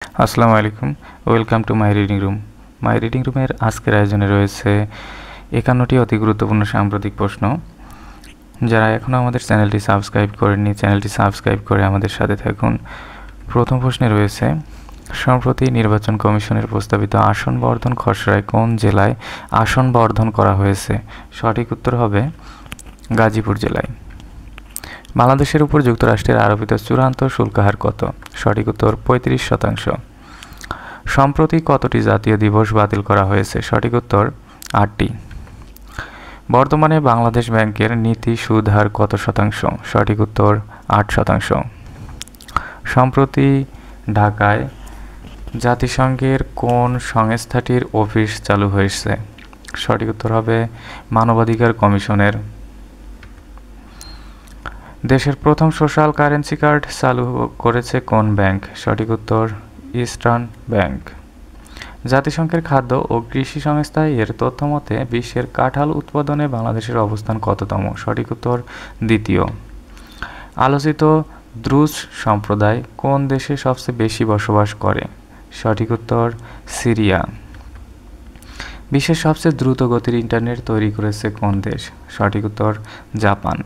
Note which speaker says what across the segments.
Speaker 1: আসসালামু আলাইকুম। Welcome to my reading room. My reading রুমের আজকের আয়োজনে রয়েছে ৫১টি অতি গুরুত্বপূর্ণ সাম্প্রতিক প্রশ্ন। যারা এখনও আমাদের চ্যানেলটি সাবস্ক্রাইব করেননি, চ্যানেলটি সাবস্ক্রাইব করে আমাদের সাথে থাকুন। প্রথম প্রশ্নে রয়েছে, সম্প্রতি নির্বাচন কমিশনের প্রস্তাবিত আসন বর্ধন খসড়ায় কোন জেলায় আসন বর্ধন করা হয়েছে? সঠিক উত্তর হবে গাজীপুর জেলায়। বাংলাদেশের উপর যুক্তরাষ্ট্রের আরোপিত চূড়ান্ত শুল্ক হার কত? সঠিক উত্তর ৩৫%। সম্প্রতি কতটি জাতীয় দিবস বাতিল করা হয়েছে? সঠিক উত্তর ৮টি। বর্তমানে বাংলাদেশ ব্যাংকের নীতি সুদ হার কত শতাংশ? সঠিক উত্তর ৮%। সম্প্রতি ঢাকায় জাতিসংঘের কোন সংস্থাটির অফিস চালু হয়েছে? সঠিক উত্তর হবে মানবাধিকার কমিশনের। দেশের প্রথম সোশ্যাল কারেন্সি কার্ড চালু করেছে কোন ব্যাংক? সঠিক উত্তর ইস্টার্ন ব্যাংক। জাতিসংঘের খাদ্য ও কৃষি সংস্থা এর তথ্যমতে বিশ্বের কাঁঠাল উৎপাদনে বাংলাদেশের অবস্থান কততম? সঠিক উত্তর দ্বিতীয়। আলোচিত দ্রুজ সম্প্রদায় কোন দেশে সবচেয়ে বেশি বসবাস করে? সঠিক উত্তর সিরিয়া। বিশ্বের সবচেয়ে দ্রুত গতির ইন্টারনেট তৈরি করেছে কোন দেশ? সঠিক উত্তর জাপান।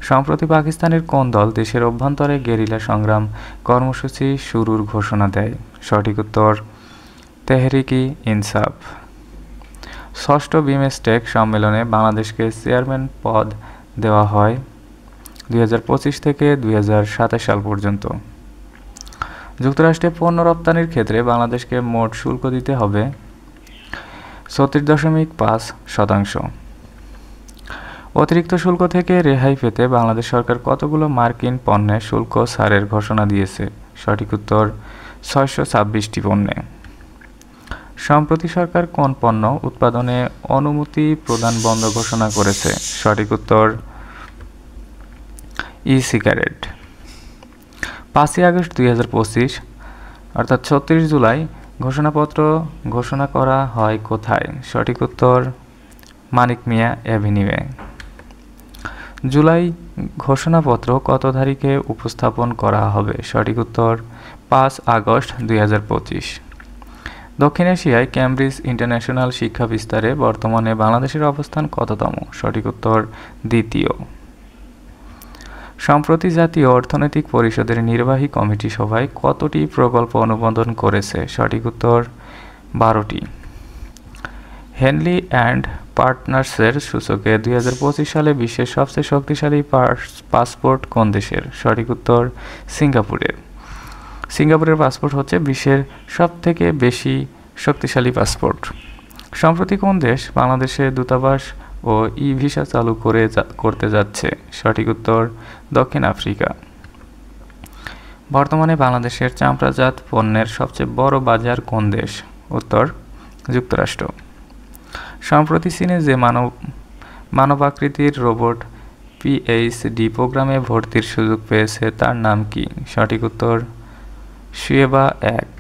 Speaker 1: সম্প্রতি পাকিস্তানের কোন দল দেশের অভ্যন্তরে গেরিলা সংগ্রাম কর্মসূচি শুরুর ঘোষণা দেয়? সঠিক উত্তর তেহরিকি ইনসাফ। ষষ্ঠ বিমস্টেক সম্মেলনে বাংলাদেশকে চেয়ারম্যান পদ দেওয়া হয় ২০২৫ থেকে ২০২৭ সাল পর্যন্ত। যুক্তরাষ্ট্রে পণ্য রপ্তানির ক্ষেত্রে বাংলাদেশকে মোট শুল্ক দিতে হবে ৩৬.৫%। অতিরিক্ত শুল্ক থেকে রেহাই পেতে বাংলাদেশ সরকার কতগুলো মার্কিন পণ্যে শুল্ক ছাড়ের ঘোষণা দিয়েছে? সঠিক উত্তর ৬২৬টি পণ্যে। সম্প্রতি সরকার কোন পণ্য উৎপাদনে অনুমতি প্রদান বন্ধ ঘোষণা করেছে? সঠিক উত্তর ই-সিগারেট। ৫ই আগস্ট ২০২৫ অর্থাৎ ৩৬ জুলাই ঘোষণাপত্র ঘোষণা করা হয় কোথায়? সঠিক উত্তর মানিক মিয়া অ্যাভিনিউয়ে। জুলাই ঘোষণাপত্র কত তারিখে উপস্থাপন করা হবে? সঠিক উত্তর ৫ আগস্ট ২০২৫। দক্ষিণ এশিয়ায় ক্যামব্রিজ ইন্টারন্যাশনাল শিক্ষা বিস্তারে বর্তমানে বাংলাদেশের অবস্থান কততম? সঠিক উত্তর দ্বিতীয়। সম্প্রতি জাতীয় অর্থনৈতিক পরিষদের নির্বাহী কমিটি সভায় কতটি প্রকল্প অনুমোদন করেছে? সঠিক উত্তর ১২টি। হেনলি অ্যান্ড পার্টনার্সের সূচকে ২০২৫ সালে বিশ্বের সবচেয়ে শক্তিশালী পাসপোর্ট কোন দেশের? সঠিক উত্তর সিঙ্গাপুরের। সিঙ্গাপুরের পাসপোর্ট হচ্ছে বিশ্বের সবথেকে বেশি শক্তিশালী পাসপোর্ট। সম্প্রতি কোন দেশ বাংলাদেশে দূতাবাস ও ই-ভিসা চালু করতে যাচ্ছে? সঠিক উত্তর দক্ষিণ আফ্রিকা। বর্তমানে বাংলাদেশের চামড়াজাত পণ্যের সবচেয়ে বড় বাজার কোন দেশ? উত্তর যুক্তরাষ্ট্র। সম্প্রতি চীনে যে মানবাকৃতির রোবট পিএইচডি প্রোগ্রামে ভর্তির সুযোগ পেয়েছে তার নাম কি? সঠিক উত্তর শুয়েবা-১।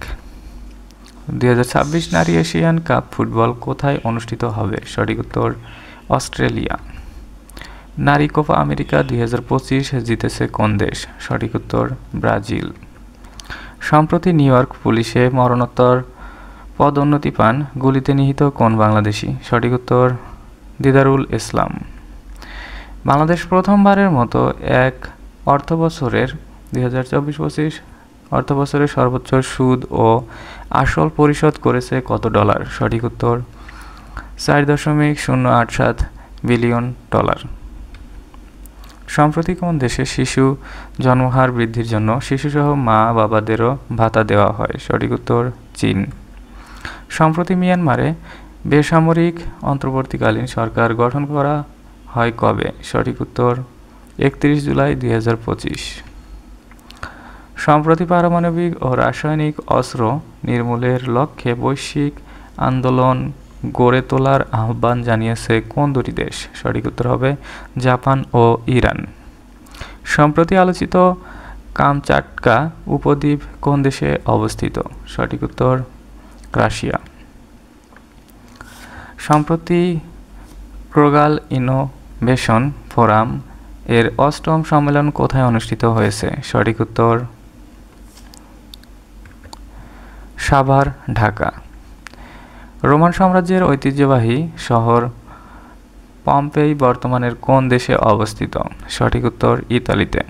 Speaker 1: ২০২৬ নারী এশিয়ান কাপ ফুটবল কোথায় অনুষ্ঠিত হবে? সঠিক উত্তর অস্ট্রেলিয়া। নারী কোপা আমেরিকা ২০২৫ জিতেছে কোন দেশ? সঠিক উত্তর ব্রাজিল। সম্প্রতি নিউ ইয়র্ক পুলিশে মরণোত্তর পদোন্নতি পান গুলিতে নিহত কোন বাংলাদেশি? সঠিক উত্তর দিদারুল ইসলাম। বাংলাদেশ প্রথমবারের মতো এক অর্থবছরের ২০২৪-২৫ অর্থবছরের সর্বোচ্চ সুদ ও আসল পরিশোধ করেছে কত ডলার? সঠিক উত্তর ৪.০৮৭ বিলিয়ন ডলার। সম্প্রতি কোন দেশে শিশু জন্মহার বৃদ্ধির জন্য শিশুসহ মা বাবাদেরও ভাতা দেওয়া হয়? সঠিক উত্তর চীন। সম্প্রতি মিয়ানমারে বেসামরিক অন্তর্বর্তীকালীন সরকার গঠন করা হয় কবে? সঠিক উত্তর ৩১ জুলাই ২০২৫। সম্প্রতি পারমাণবিক ও রাসায়নিক অস্ত্র নির্মূলের লক্ষ্যে বৈশ্বিক আন্দোলন গড়ে তোলার আহ্বান জানিয়েছে কোন দুটি দেশ? সঠিক উত্তর হবে জাপান ও ইরান। সম্প্রতি আলোচিত কামচাটকা উপদ্বীপ কোন দেশে অবস্থিত? সঠিক উত্তর রাশিয়া। সম্প্রতি ক্রোগাল ইনোভেশন ফোরাম এর ৮ম সম্মেলন কোথায় অনুষ্ঠিত হয়েছে? সঠিক উত্তর সাভার, ঢাকা। রোমান সাম্রাজ্যের ঐতিহ্যবাহী শহর পম্পেই বর্তমানের কোন দেশে অবস্থিত? সঠিক উত্তর ইতালিতে।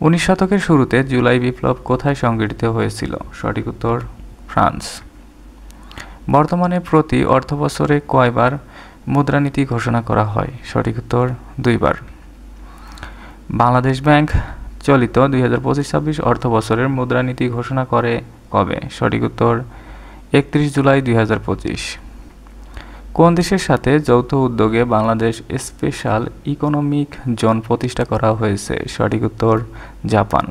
Speaker 1: 19 শতকের শুরুতে জুলাই বিপ্লব কোথায় সংঘটিত হয়েছিল? সঠিক উত্তর ফ্রান্স। বর্তমানে প্রতি অর্থবছরে কয়বার মুদ্রানীতি ঘোষণা করা হয়? সঠিক উত্তর 2 বার। বাংলাদেশ ব্যাংক চলিত 2025-26 অর্থবছরের মুদ্রানীতি ঘোষণা করে কবে? সঠিক উত্তর 31 জুলাই 2025। কোন দেশের সাথে যৌথ উদ্যোগে বাংলাদেশ স্পেশাল ইকোনমিক জোন প্রতিষ্ঠা করা হয়েছে? সঠিক উত্তর জাপান।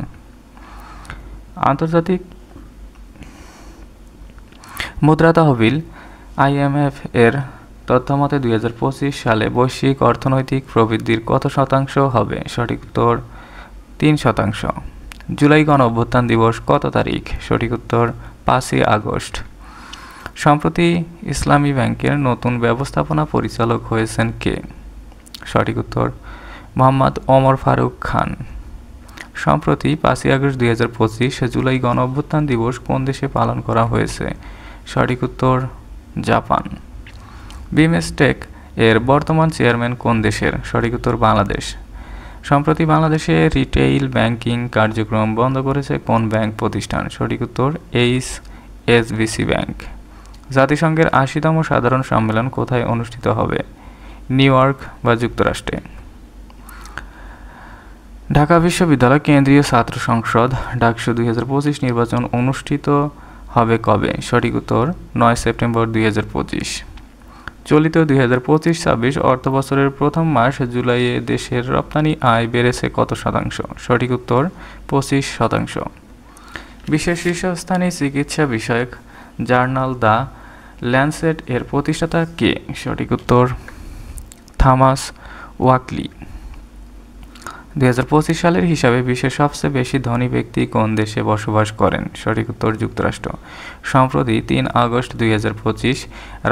Speaker 1: আন্তর্জাতিক মুদ্রা তহবিল IMF এর তথ্যমতে 2025 সালে বৈশ্বিক অর্থনৈতিক প্রবৃদ্ধির কত শতাংশ হবে? সঠিক উত্তর 3%। জুলাই গণ অভ্যুত্থান দিবস কত তারিখ? সঠিক উত্তর 5ই আগস্ট। সম্প্রতি ইসলামী ব্যাংকের নতুন ব্যবস্থাপনা পরিচালক হয়েছেন কে? সঠিক উত্তর মোহাম্মদ ওমর ফারুক খান। সম্প্রতি 5ই আগস্ট 2025 জুলাই গণ অভ্যুত্থান দিবস কোন দেশে পালন করা হয়েছে? সঠিক উত্তর জাপান। বিমস্টেক এর বর্তমান চেয়ারম্যান কোন দেশের? সঠিক উত্তর বাংলাদেশ। সম্প্রতি বাংলাদেশে রিটেইল ব্যাংকিং কার্যক্রম বন্ধ করেছে কোন ব্যাংক প্রতিষ্ঠান? সঠিক উত্তর HSBC ব্যাংক। জাতিসংঘের 80তম সাধারণ সম্মেলন কোথায় অনুষ্ঠিত হবে? নিউ ইয়র্ক বা যুক্তরাষ্ট্রে। ঢাকা বিশ্ববিদ্যালয় কেন্দ্রীয় ছাত্র সংসদ ডাকসু 2025 নির্বাচন অনুষ্ঠিত হবে কবে? সঠিক উত্তর 9 সেপ্টেম্বর 2025। চলিত 2025-26 অর্থবছরের প্রথম মাস জুলাইয়ে দেশের রপ্তানি আয় বেড়েছে কত শতাংশ? সঠিক উত্তর 25%। বিশ্বের শীর্ষস্থানীয় চিকিৎসা বিষয়ক জার্নাল দ্য ল্যান্সেট এর প্রতিষ্ঠাতা কে? সঠিক উত্তর থমাস ওয়াকলি। 2025 সালের হিসাবে বিশ্বের সবচেয়ে বেশি ধনী ব্যক্তি কোন দেশে বসবাস করেন? সঠিক উত্তর যুক্তরাষ্ট্র। সম্প্রতি 3 আগস্ট 2025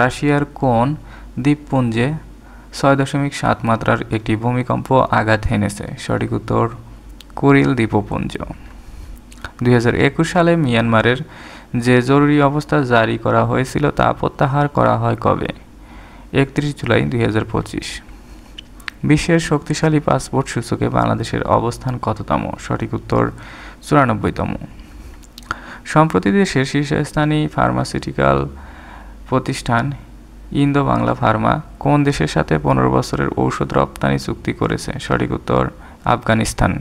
Speaker 1: রাশিয়ার কোন দ্বীপপুঞ্জে 6.7 মাত্রার একটি ভূমিকম্প আঘাত হেনেছে? সঠিক উত্তর কুরিল দ্বীপপুঞ্জ। 2021 সালে মিয়ানমারের যে জরুরি অবস্থা জারি করা হয়েছিল তা প্রত্যাহার করা হয় কবে? 31 জুলাই 2025। বিশ্বের শক্তিশালী পাসপোর্ট সূচকে বাংলাদেশের অবস্থান কততম? সঠিক উত্তর 94তম। সম্প্রতি দেশের শীর্ষস্থানীয় ফার্মাসিউটিক্যাল প্রতিষ্ঠান ইন্দো বাংলা ফার্মা কোন দেশের সাথে 15 বছরের ঔষধ রপ্তানি চুক্তি করেছে? সঠিক উত্তর আফগানিস্তান।